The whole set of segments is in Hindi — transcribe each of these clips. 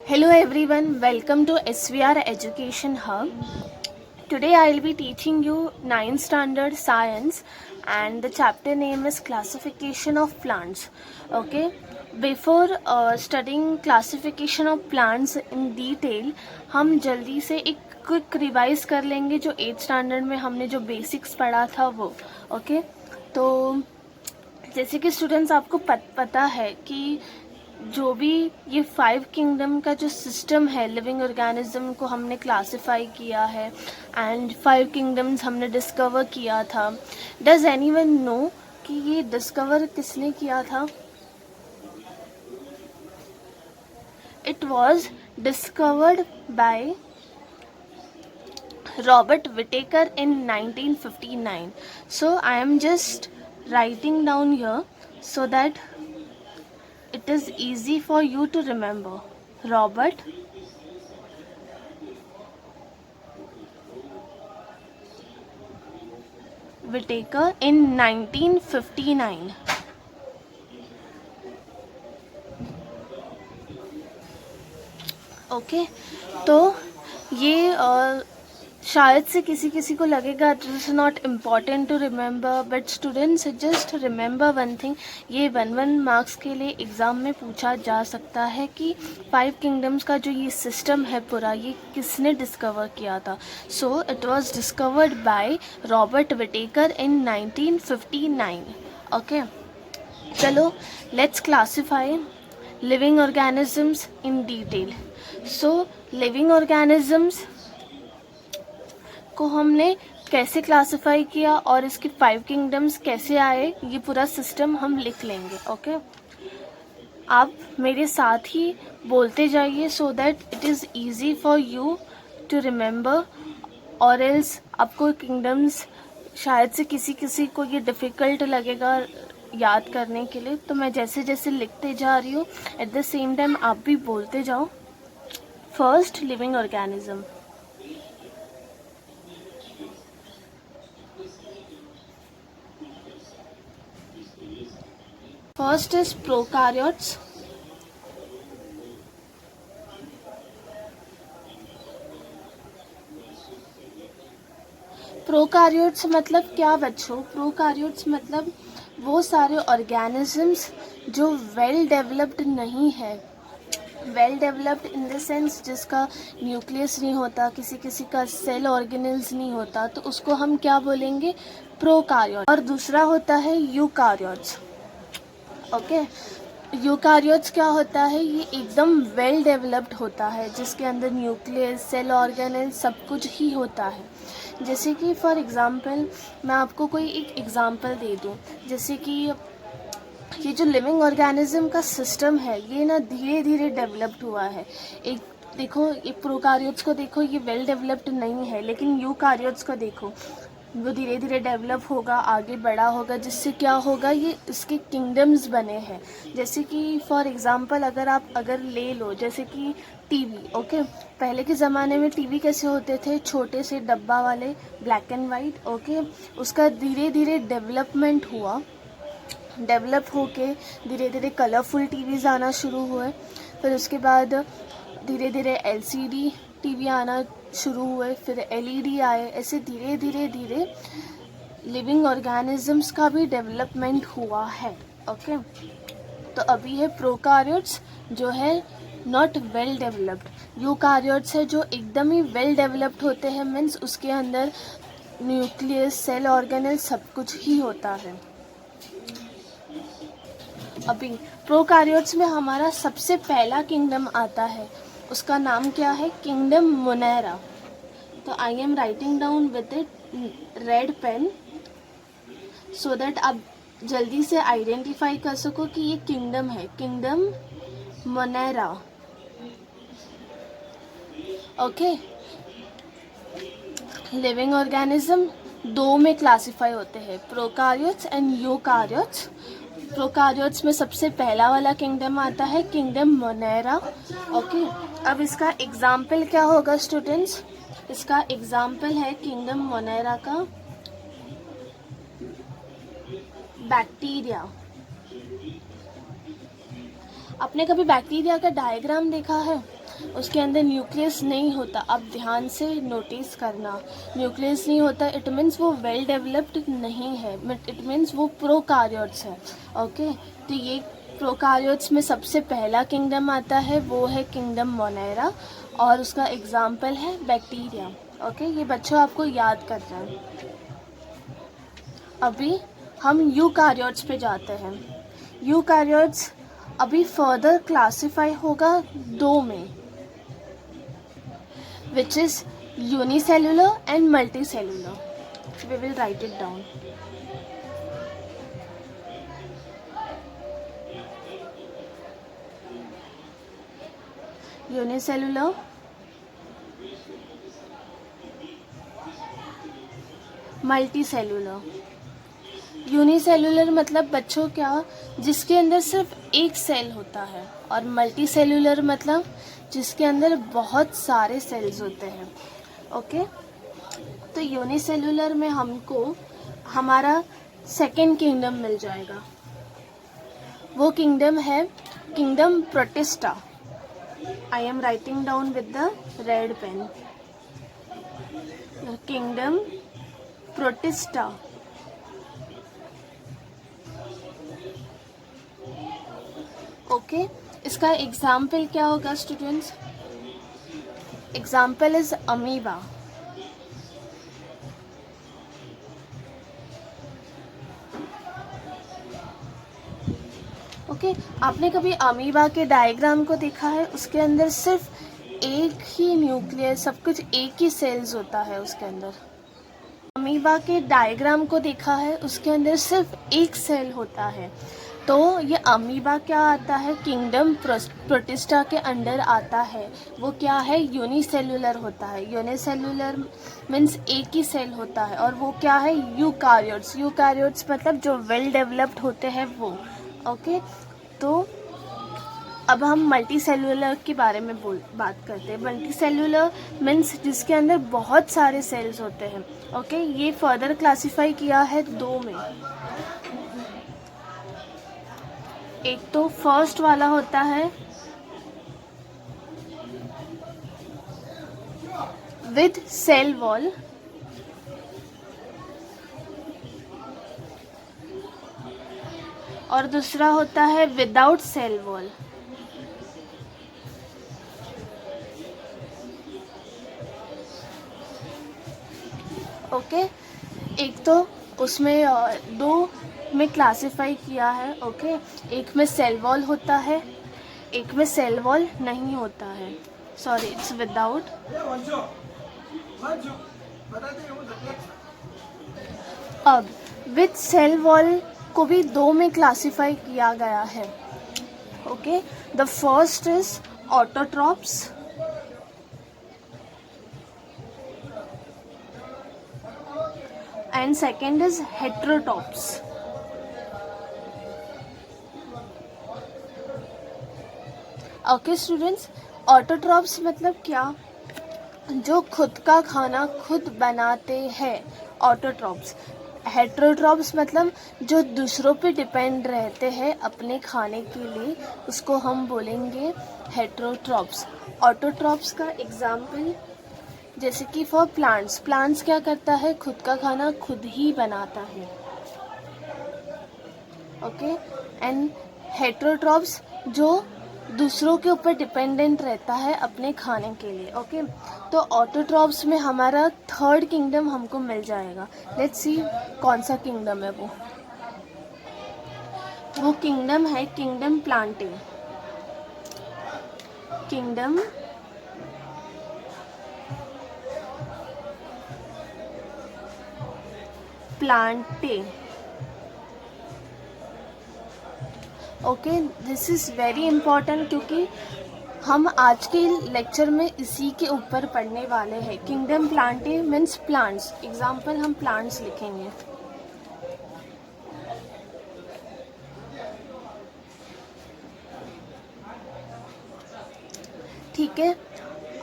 Hello everyone, welcome to SVR Education Hub. Today I will be teaching you 9th standard science and the chapter name is classification of plants. Okay, before studying classification of plants in detail, हम जल्दी से एक क्विक रिवाइज कर लेंगे जो 8th स्टैंडर्ड में हमने जो बेसिक्स पढ़ा था वो. ओके, तो जैसे कि स्टूडेंट्स आपको पता है कि जो भी ये 5 किंगडम का जो सिस्टम है लिविंग ऑर्गेनिज्म को हमने क्लासिफाई किया है एंड 5 किंगडम्स हमने डिस्कवर किया था. डज एनीवन नो कि ये डिस्कवर किसने किया था? It was discovered bye Robert Whittaker in 1959. So I am just writing down here so that it is easy for you to remember. Robert Whittaker in 1959. Okay, तो ये शायद से किसी को लगेगा it is not important to remember, but students just remember one thing. ये 1 मार्क्स के लिए एग्ज़ाम में पूछा जा सकता है कि 5 किंगडम्स का जो ये सिस्टम है पूरा, ये किसने डिस्कवर किया था. So it was discovered by Robert Whittaker in 1959. Okay, चलो let's classify living organisms in detail. So living organisms को हमने कैसे क्लासिफाई किया और इसके 5 किंगडम्स कैसे आए, ये पूरा सिस्टम हम लिख लेंगे. ओके, आप मेरे साथ ही बोलते जाइए so that it is easy for you to remember, और एल्स आपको किंगडम्स शायद से किसी को ये डिफ़िकल्ट लगेगा याद करने के लिए. तो मैं जैसे जैसे लिखते जा रही हूँ एट द सेम टाइम आप भी बोलते जाओ. First, living organism. First is prokaryotes. Prokaryotes मतलब क्या बच्चों? प्रोकार्योट्स मतलब वो सारे ऑर्गेनिजम्स जो वेल डेवलप्ड नहीं है. Well developed in the sense जिसका न्यूक्लियस नहीं होता, किसी का सेल ऑर्गेनेल्स नहीं होता, तो उसको हम क्या बोलेंगे? प्रोकार्योट. और दूसरा होता है यूकार्योट्स. ओके, यूकार्योट्स क्या होता है? ये एकदम वेल डेवलप्ड होता है जिसके अंदर न्यूक्लियस, सेल ऑर्गेनेल सब कुछ ही होता है. जैसे कि फॉर एग्जांपल मैं आपको कोई एक एग्जांपल दे दूं, जैसे कि ये जो लिविंग ऑर्गेनिज्म का सिस्टम है ये ना धीरे धीरे डेवलप्ड हुआ है. एक देखो, ये प्रोकार्योट्स को देखो, ये वेल डेवलप्ड नहीं है, लेकिन यूकार्योट्स को देखो, वो धीरे धीरे डेवलप होगा, आगे बड़ा होगा, जिससे क्या होगा, ये इसके किंगडम्स बने हैं. जैसे कि फॉर एग्जांपल अगर ले लो, जैसे कि टीवी. ओके, पहले के ज़माने में टीवी कैसे होते थे? छोटे से डब्बा वाले, ब्लैक एंड वाइट. ओके, उसका धीरे धीरे डेवलपमेंट हुआ, डेवलप होके धीरे धीरे कलरफुल टीवीज़ आना शुरू हुए. फिर उसके बाद धीरे धीरे LCD टीवी आना शुरू हुए, फिर LED आए. ऐसे धीरे धीरे लिविंग ऑर्गेनिजम्स का भी डेवलपमेंट हुआ है. ओके, तो अभी है प्रोकार्योट्स जो है नॉट वेल डेवलप्ड. यूकार्योट्स है जो एकदम ही वेल डेवलप्ड होते हैं, मीन्स उसके अंदर न्यूक्लियस, सेल ऑर्गेनेल सब कुछ ही होता है. अभी प्रोकार्योट्स में हमारा सबसे पहला किंगडम आता है, उसका नाम क्या है? Kingdom Monera. तो I am writing down with it red pen so that आप जल्दी से आइडेंटिफाई कर सको कि ये किंगडम है, kingdom Monera. Okay, living organism 2 में क्लासिफाई होते हैं, प्रोकार्योट्स एंड यूकार्योट्स. प्रोकार्योट्स में सबसे पहला वाला किंगडम आता है किंगडम मोनेरा. ओके, अब इसका एग्जाम्पल क्या होगा स्टूडेंट्स? इसका एग्जाम्पल है किंगडम मोनेरा का बैक्टीरिया. आपने कभी बैक्टीरिया का डायग्राम देखा है? उसके अंदर न्यूक्लियस नहीं होता। आप ध्यान से नोटिस करना, न्यूक्लियस नहीं होता, इट मीन्स वो वेल डेवलप्ड नहीं है, इट मीन्स वो प्रोकार्योट्स है। ओके, तो ये प्रोकार्योट्स में सबसे पहला किंगडम आता है, वो है किंगडम मोनेरा, और उसका एग्जाम्पल है बैक्टीरिया। ओके, ये बच्चों आपको याद करना है। अभी हम यूकार्योट्स पे जाते हैं। यूकार्योट्स अभी फर्दर क्लासिफाई होगा दो में, which is unicellular and multicellular. We will write it down. Unicellular, multicellular. Unicellular मतलब बच्चों क्या, जिसके अंदर सिर्फ एक सेल होता है, और मल्टीसेलुलर मतलब जिसके अंदर बहुत सारे सेल्स होते हैं। ओके, तो यूनिसेलुलर में हमको हमारा सेकेंड किंगडम मिल जाएगा। वो किंगडम है kingdom protista. I am writing down with the red pen. Kingdom protista. Okay, इसका एग्जाम्पल क्या होगा students? Example is amoeba. Okay, आपने कभी अमीबा के डायग्राम को देखा है? उसके अंदर सिर्फ एक ही न्यूक्लियस, सब कुछ एक ही सेल्स होता है उसके अंदर। अमीबा के डायग्राम को देखा है, उसके अंदर सिर्फ एक सेल होता है। तो ये अमीबा क्या आता है, किंगडम प्रोटिस्टा के अंडर आता है। वो क्या है, यूनिसेलुलर होता है। यूनिसेलुलर मीन्स एक ही सेल होता है, और वो क्या है, यूकार्योट्स। यूकार्योट्स मतलब जो वेल डेवलप्ड होते हैं वो। ओके, तो अब हम मल्टी सेलुलर के बारे में बात करते हैं। मल्टी सेलुलर मीन्स जिसके अंदर बहुत सारे सेल्स होते हैं। ओके, ये फर्दर क्लासिफाई किया है दो में। एक तो फर्स्ट वाला होता है विद सेल वॉल, और दूसरा होता है विदाउट सेल वॉल। ओके, एक तो उसमें दो में क्लासिफाई किया है। ओके, एक में सेल वॉल होता है, एक में सेल वॉल नहीं होता है। Sorry, it's without. अब विद सेल वॉल को भी दो में क्लासिफाई किया गया है। Okay, the first is autotrophs and second is heterotrophs. Okay students, autotrophs मतलब क्या, जो खुद का खाना खुद बनाते हैं, ऑटोट्रॉप्स। हेटेरोट्रॉप्स मतलब जो दूसरों पे डिपेंड रहते हैं अपने खाने के लिए, उसको हम बोलेंगे हेटेरोट्रॉप्स। ऑटोट्रॉप्स का एग्जाम्पल जैसे कि फॉर प्लांट्स, प्लांट्स क्या करता है, खुद का खाना खुद ही बनाता है। ओके, एंड हेटेरोट्रॉप्स जो दूसरों के ऊपर डिपेंडेंट रहता है अपने खाने के लिए। ओके, तो ऑटोट्रॉप्स में हमारा थर्ड किंगडम हमको मिल जाएगा। लेट्स सी कौन सा किंगडम है वो किंगडम है kingdom Plantae. Kingdom Plantae. Okay, this is very important क्योंकि हम आज के लेक्चर में इसी के ऊपर पढ़ने वाले हैं। Kingdom Plantae means plants. Example हम प्लांट्स लिखेंगे। ठीक है,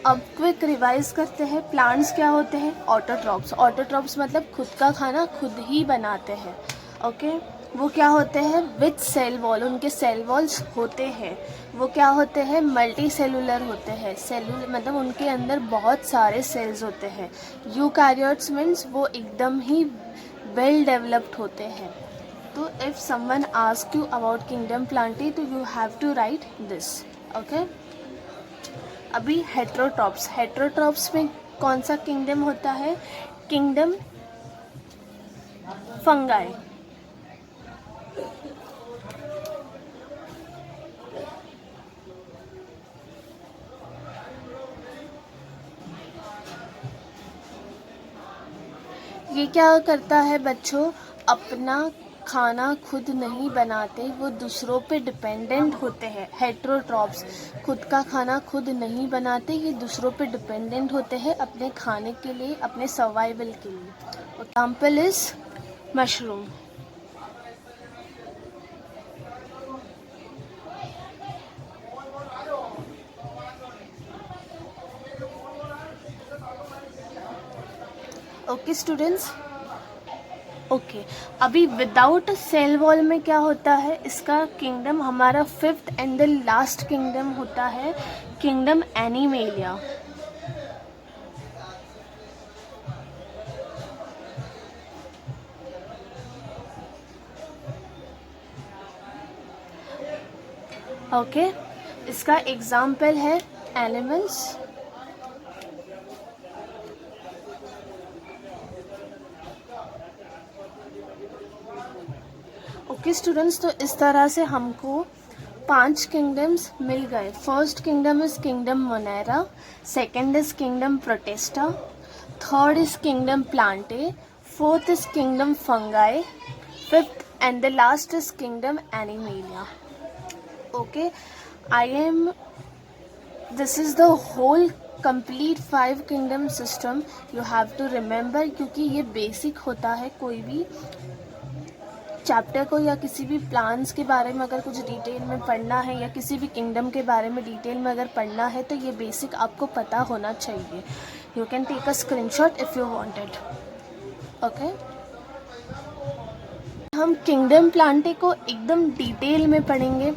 अब क्विक रिवाइज करते हैं। प्लांट्स क्या होते हैं, ऑटोट्रॉप्स। ऑटोट्रॉप्स मतलब खुद का खाना खुद ही बनाते हैं। ओके, वो क्या होते हैं विथ सेल वॉल, उनके सेल वॉल्स होते हैं। वो क्या होते हैं मल्टी सेलुलर होते हैं। सेलुलर मतलब उनके अंदर बहुत सारे सेल्स होते हैं। यूकैरियोट्स मीन्स वो एकदम ही वेल डेवलप्ड होते हैं। तो if someone ask you about kingdom Plantae तो you have to write this. Okay, अभी हेट्रोट्रॉप्स। हेट्रोट्रॉप्स में कौन सा किंगडम होता है? Kingdom fungi. ये क्या करता है बच्चों? अपना खाना खुद नहीं बनाते, वो दूसरों पे डिपेंडेंट होते हैं। हेट्रोट्रॉप्स खुद का खाना खुद नहीं बनाते, ये दूसरों पे डिपेंडेंट होते हैं अपने खाने के लिए, अपने सर्वाइवल के लिए। Example is mushroom. Okay students, okay अभी विदाउट सेल वॉल में क्या होता है? इसका किंगडम हमारा fifth and the last kingdom होता है किंगडम एनिमेलिया। ओके, इसका एग्जाम्पल है एनिमल्स। ओके स्टूडेंट्स, तो इस तरह से हमको 5 किंगडम्स मिल गए। First kingdom is kingdom Monera, second is kingdom Protista, third is kingdom Plantae, fourth is kingdom fungi, fifth and the last is kingdom animalia. Okay, this is the whole complete 5 kingdom system you have to remember, क्योंकि ये बेसिक होता है। कोई भी चैप्टर को या किसी भी प्लान्स के बारे में अगर कुछ डिटेल में पढ़ना है या किसी भी किंगडम के बारे में डिटेल में अगर पढ़ना है तो ये बेसिक आपको पता होना चाहिए। You can take a screenshot if you wanted. Okay, हम किंगडम प्लांटे को एकदम डिटेल में पढ़ेंगे।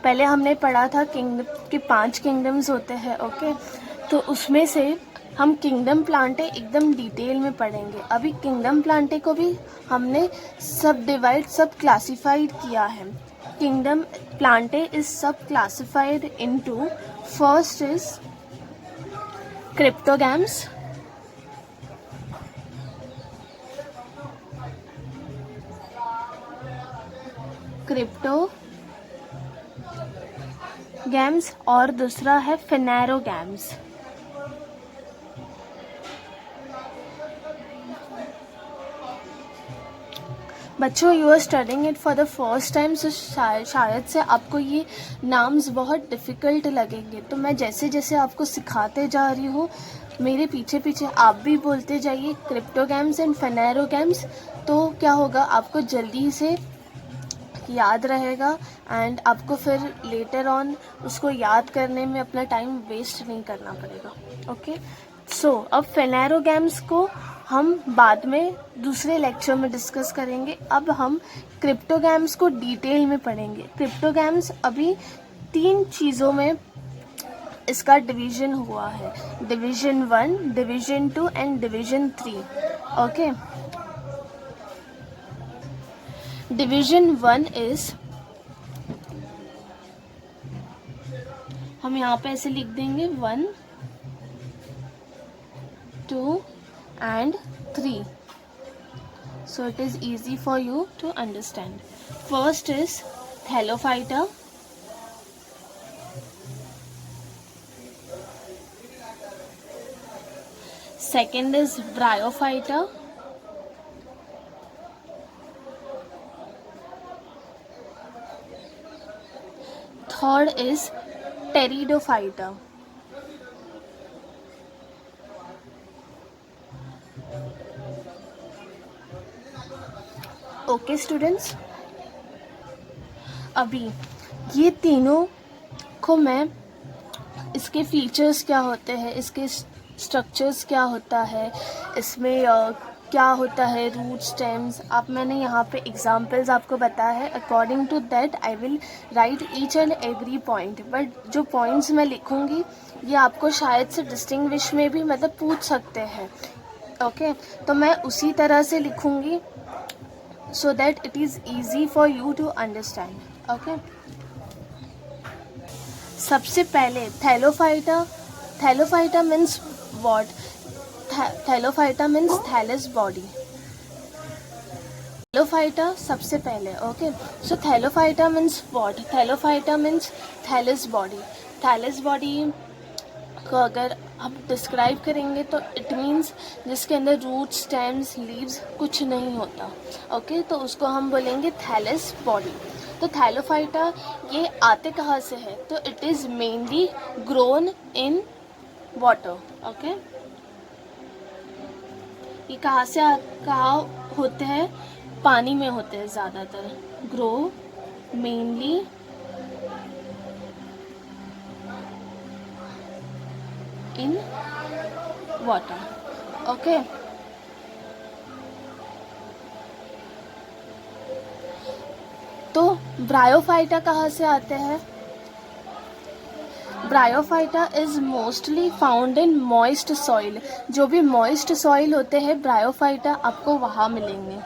पहले हमने पढ़ा था किंगडम के 5 किंगडम्स होते हैं। ओके, तो उसमें से हम किंगडम प्लांटे एकदम डिटेल में पढ़ेंगे। अभी किंगडम प्लांटे को भी हमने सब क्लासिफाइड किया है। Kingdom Plantae is subclassified into, first is cryptogams, gams और दूसरा है फेनेरोगैम्स। बच्चों, you are studying it for the first time, so शायद से आपको ये नाम्स बहुत डिफ़िकल्ट लगेंगे। तो मैं जैसे जैसे आपको सिखाते जा रही हूँ, मेरे पीछे पीछे आप भी बोलते जाइए क्रिप्टोगैम्स एंड फेनेरोगैम्स। तो क्या होगा, आपको जल्दी से याद रहेगा एंड आपको फिर लेटर ऑन उसको याद करने में अपना टाइम वेस्ट नहीं करना पड़ेगा। ओके, सो अब फेनेरोगैम्स को हम बाद में दूसरे लेक्चर में डिस्कस करेंगे। अब हम क्रिप्टोगैम्स को डिटेल में पढ़ेंगे। क्रिप्टोगैम्स अभी 3 चीज़ों में इसका डिवीजन हुआ है, division 1, division 2 and division 3। Okay, division 1 is, हम यहाँ पे ऐसे लिख देंगे 1, 2 and 3, so it is easy for you to understand. First is Thallophyta, second is Bryophyta, third is Pteridophyta. Okay students, अभी ये तीनों को मैं, इसके फीचर्स क्या होते हैं, इसके स्ट्रक्चर्स क्या होता है, इसमें क्या होता है रूट स्टेम्स, आप मैंने यहाँ पे एग्जांपल्स आपको बताया है। According to that I will write each and every point, but जो पॉइंट्स मैं लिखूँगी ये आपको शायद से डिस्टिंग्विश में भी मतलब पूछ सकते हैं। ओके तो मैं उसी तरह से लिखूँगी so that it is easy for you to understand. Okay, सबसे पहले thallophyta, thallophyta means what? Thallophyta means thallus body. Thallophyta सबसे पहले, okay so thallophyta means what? Thallophyta means thallus body. Thallus body को अगर हम डिस्क्राइब करेंगे तो इट मीन्स जिसके अंदर रूट स्टेम्स लीव्स कुछ नहीं होता। ओके तो उसको हम बोलेंगे थैलस बॉडी। तो थैलोफाइटा ये आते कहाँ से है? तो it is mainly grown in water. Okay ये कहाँ होते हैं? पानी में होते हैं ज़्यादातर। Grow mainly in water. Okay तो ब्रायोफाइटा कहाँ से आते हैं? Bryophyta is mostly found in moist soil. जो भी मॉइस्ट सॉइल होते हैं ब्रायोफाइटा आपको वहाँ मिलेंगे।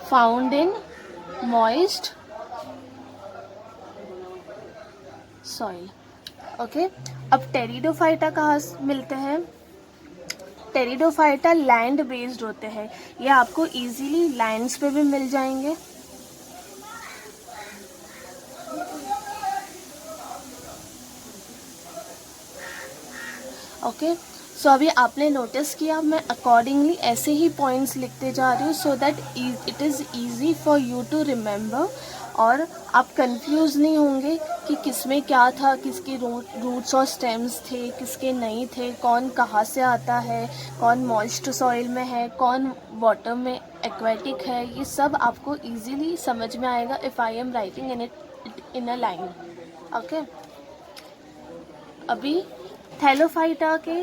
Found in moist soil. Okay अब टेरिडोफाइटा कहाँ मिलते हैं? टेरिडोफाइटा लैंड बेस्ड होते हैं, ये आपको इजीली लैंड्स पे भी मिल जाएंगे। ओके सो अभी आपने नोटिस किया मैं अकॉर्डिंगली ऐसे ही पॉइंट्स लिखते जा रही हूँ so that it is easy for you to remember, और आप कंफ्यूज नहीं होंगे कि किसमें क्या था, किसके रूट्स और स्टेम्स थे, किसके नहीं थे, कौन कहाँ से आता है, कौन मॉइस्ट सॉइल में है, कौन वाटर में एक्वेटिक है। ये सब आपको इजीली समझ में आएगा if I am writing in a line. Okay अभी थैलोफाइटा के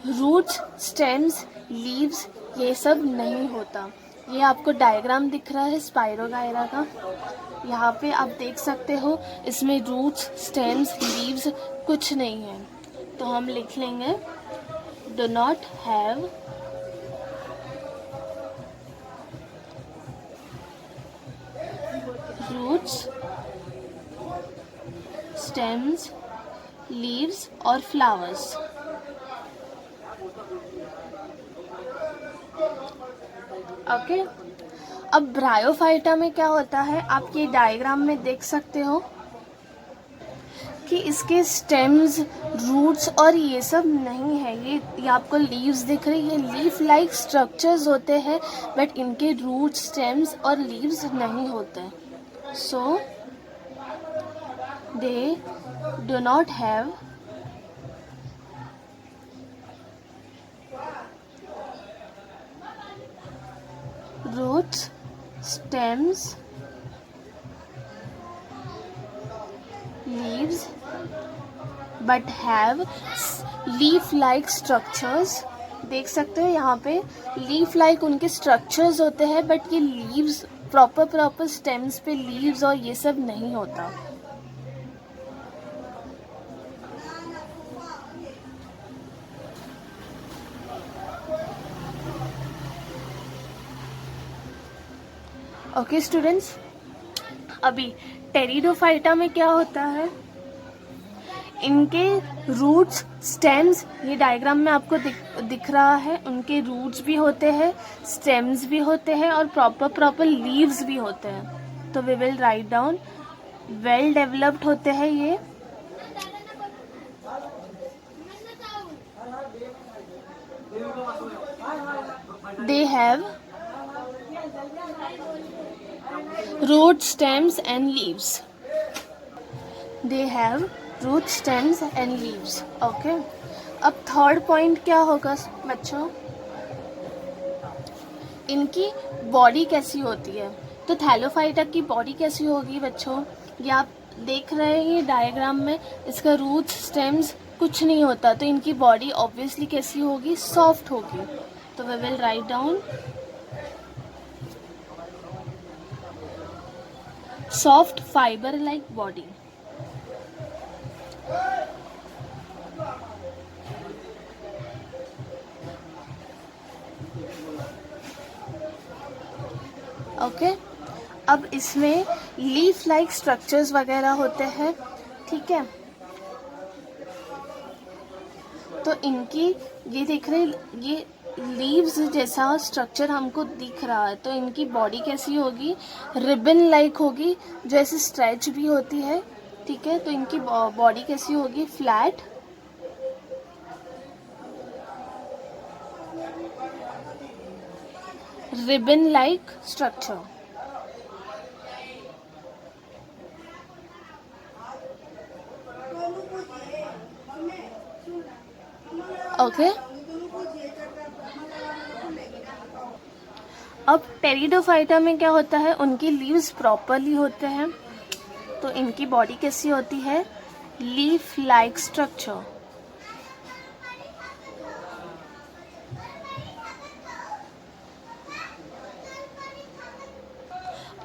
रूट्स स्टेम्स लीव्स ये सब नहीं होता। ये आपको डायग्राम दिख रहा है स्पाइरोगायरा का, यहाँ पे आप देख सकते हो इसमें रूट्स स्टेम्स लीव्स कुछ नहीं है। तो हम लिख लेंगे do not have roots stems leaves और फ्लावर्स। ओके अब ब्रायोफाइटा में क्या होता है, आप ये डायग्राम में देख सकते हो कि इसके स्टेम्स रूट्स और ये सब नहीं है। ये आपको लीव्स दिख रही है, लीफ लाइक स्ट्रक्चर्स होते हैं बट इनके रूट्स स्टेम्स और लीव्स नहीं होते। So they do not have roots, stems, leaves, but have leaf-like structures। देख सकते हो यहाँ पे leaf-like उनके structures होते हैं बट ये leaves प्रॉपर stems पे leaves और ये सब नहीं होता। ओके स्टूडेंट्स अभी टेरिडोफाइटा में क्या होता है, इनके रूट्स स्टेम्स ये डायग्राम में आपको दिख रहा है, उनके रूट्स भी होते हैं, स्टेम्स भी होते हैं और प्रॉपर लीव्स भी होते हैं। तो we will write down well developed होते हैं ये। They have root stems and leaves। they have root stems and leaves। okay अब थर्ड पॉइंट क्या होगा बच्चों, इनकी बॉडी कैसी होती है। तो थैलोफाइटा की बॉडी कैसी होगी बच्चों, ये आप देख रहे हैं डायग्राम में, इसका रूट स्टेम्स कुछ नहीं होता, तो इनकी बॉडी ऑब्वियसली कैसी होगी, सॉफ्ट होगी. तो we will write down soft fibre like body. Okay. अब इसमें लीफ लाइक स्ट्रक्चर्स वगैरह होते हैं. ठीक है, तो इनकी ये देख रहे, ये लीव्स जैसा स्ट्रक्चर हमको दिख रहा है, तो इनकी बॉडी कैसी होगी, रिबन लाइक होगी, जो ऐसे स्ट्रेच भी होती है. ठीक है, तो इनकी बॉडी कैसी होगी, flat, ribbon like structure. Okay. अब टेरिडोफाइटा में क्या होता है, उनकी लीव्स प्रॉपरली होते हैं, तो इनकी बॉडी कैसी होती है, लीफ लाइक स्ट्रक्चर.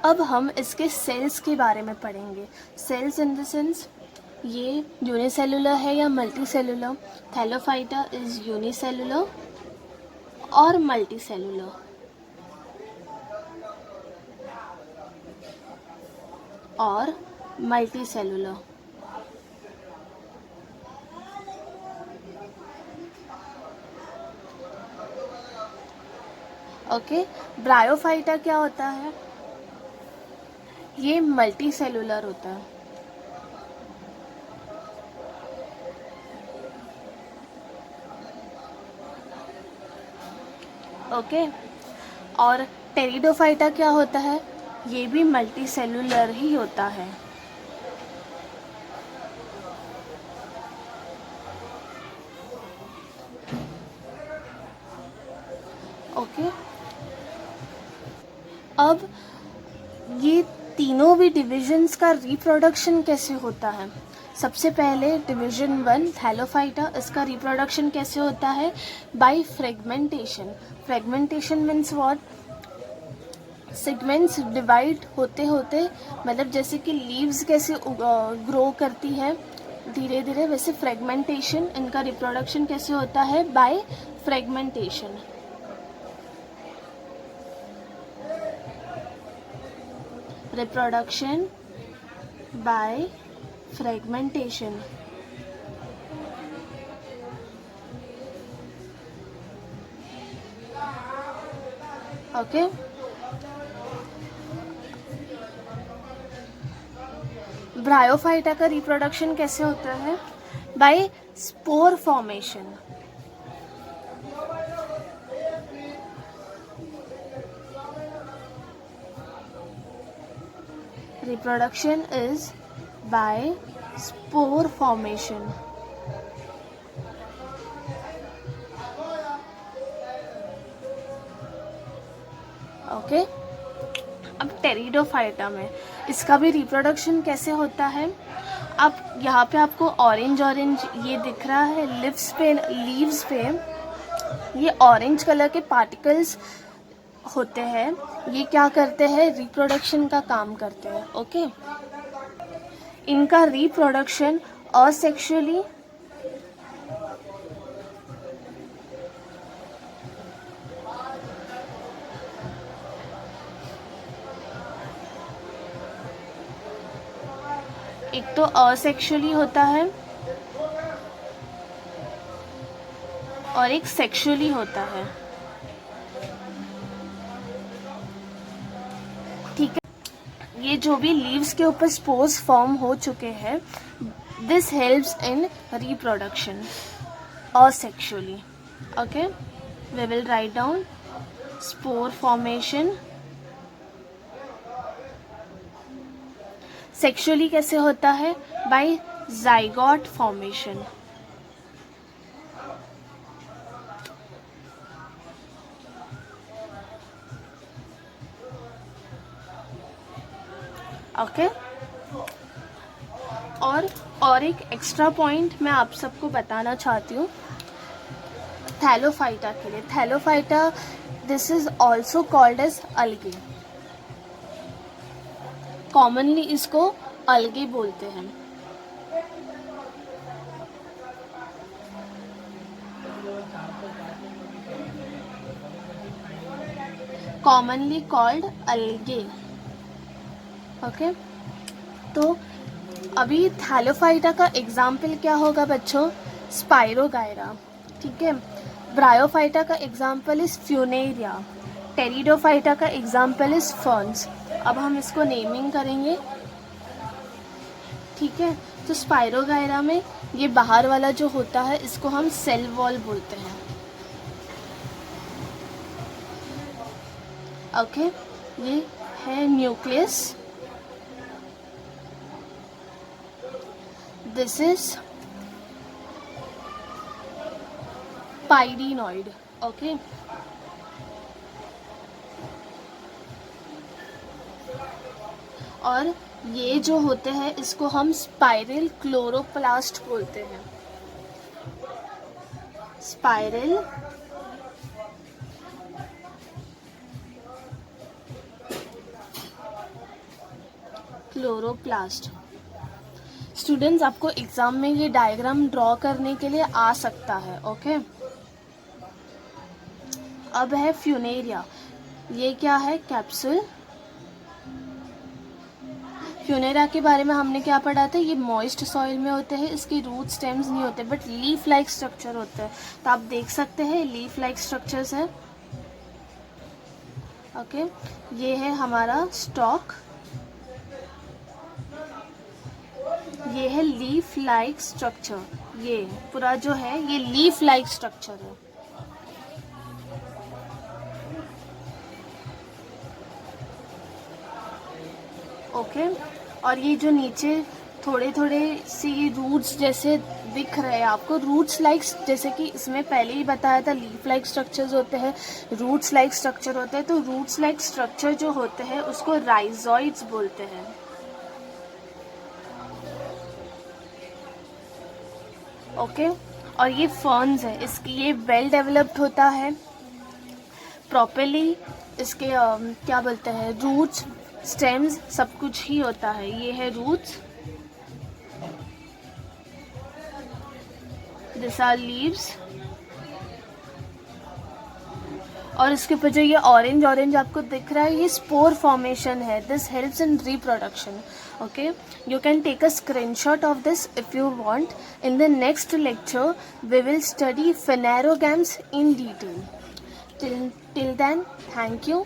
अब हम इसके सेल्स के बारे में पढ़ेंगे. सेल्स इन द सेंस ये यूनिसेलुलर है या multi cellular. Thallophyta is unicellular और मल्टी सेलुलर. और मल्टी सेलुलर. ओके. ब्रायोफाइटा क्या होता है, ये मल्टी सेलुलर होता है. ओके. और टेरिडोफाइटा क्या होता है, ये भी मल्टी सेलुलर ही होता है. ओके. अब ये तीनों भी डिविजन्स का रिप्रोडक्शन कैसे होता है. सबसे पहले डिवीजन 1 थैलोफाइटा, इसका रिप्रोडक्शन कैसे होता है, by fragmentation. Fragmentation means what, segments divide होते होते, मतलब जैसे कि लीव्स कैसे ग्रो करती है धीरे धीरे, वैसे फ्रेगमेंटेशन, इनका रिप्रोडक्शन कैसे होता है, by fragmentation. Reproduction by fragmentation. Okay. Bryophyta का रिप्रोडक्शन कैसे होता है, by spore formation. Reproduction is by spore formation. Okay. अब टेरिडोफाइटा में इसका भी रिप्रोडक्शन कैसे होता है. अब यहाँ पे आपको ऑरेंज ऑरेंज ये दिख रहा है, लीव्स पे ये ऑरेंज कलर के पार्टिकल्स होते हैं. ये क्या करते हैं, रिप्रोडक्शन का काम करते हैं. ओके. इनका रिप्रोडक्शन असेक्सुअली एक तो असेक्सुअली होता है और एक सेक्सुअली होता है. ठीक है. ये जो भी लीव्स के ऊपर स्पोर्स फॉर्म हो चुके हैं, this helps in reproduction asexually. Okay. We will write down spore formation. Sexually कैसे होता है, बाय जाइगोट फॉर्मेशन. ओके. और एक एक्स्ट्रा पॉइंट मैं आप सबको बताना चाहती हूँ थैलोफाइटा के लिए। Thallophyta this is also called as algae, commonly इसको अलगे बोलते हैं। कॉमनली कॉल्ड अलगे। ओके, तो अभी थैलोफाइटा का एग्जाम्पल क्या होगा बच्चों? स्पाइरोगायरा, ठीक है। ब्रायोफाइटा का एग्जाम्पल इज फ्यूनेरिया। टेरिडोफाइटा का एग्जाम्पल इज फर्न्स। अब हम इसको नेमिंग करेंगे, ठीक है। तो स्पाइरोगायरा में ये बाहर वाला जो होता है इसको हम सेल वॉल बोलते हैं। ओके, ये है न्यूक्लियस, दिस इज पाइरीनॉइड। ओके, और ये जो होते हैं इसको हम स्पाइरल क्लोरोप्लास्ट बोलते हैं। Spiral chloroplast. स्टूडेंट्स, आपको एग्जाम में ये डायग्राम ड्रॉ करने के लिए आ सकता है। ओके, अब है फ्यूनेरिया। ये क्या है? कैप्सूल। फ्यूनेरिया के बारे में हमने क्या पढ़ा था? ये मॉइस्ट सॉइल में होते हैं, इसके रूट स्टेम्स नहीं होते बट लीफ लाइक स्ट्रक्चर होता है। तो आप देख सकते हैं लीफ लाइक स्ट्रक्चर्स है। ओके, ये है हमारा स्टॉक, ये है लीफ लाइक स्ट्रक्चर। ये पूरा जो है ये लीफ लाइक स्ट्रक्चर है। ओके, और ये जो नीचे थोड़े थोड़े सी रूट्स जैसे दिख रहे हैं आपको, रूट्स लाइक, जैसे कि इसमें पहले ही बताया था लीफ लाइक स्ट्रक्चर्स होते हैं, रूट्स लाइक स्ट्रक्चर होते हैं। तो रूट्स लाइक स्ट्रक्चर जो होते हैं उसको राइजोइड्स बोलते हैं। ओके, और ये फर्न्स है, इसकी ये वेल डेवलप्ड होता है प्रॉपरली। इसके क्या बोलते हैं, रूट्स स्टेम्स सब कुछ ही होता है। ये है रूट्स, दिस आर लीव्स, और इसके ऊपर जो ये ऑरेंज ऑरेंज आपको दिख रहा है ये स्पोर फॉर्मेशन है। This helps in reproduction. Okay, you can take a screenshot of this if you want. In the next lecture we will study phanerogams in detail. Till then, thank you.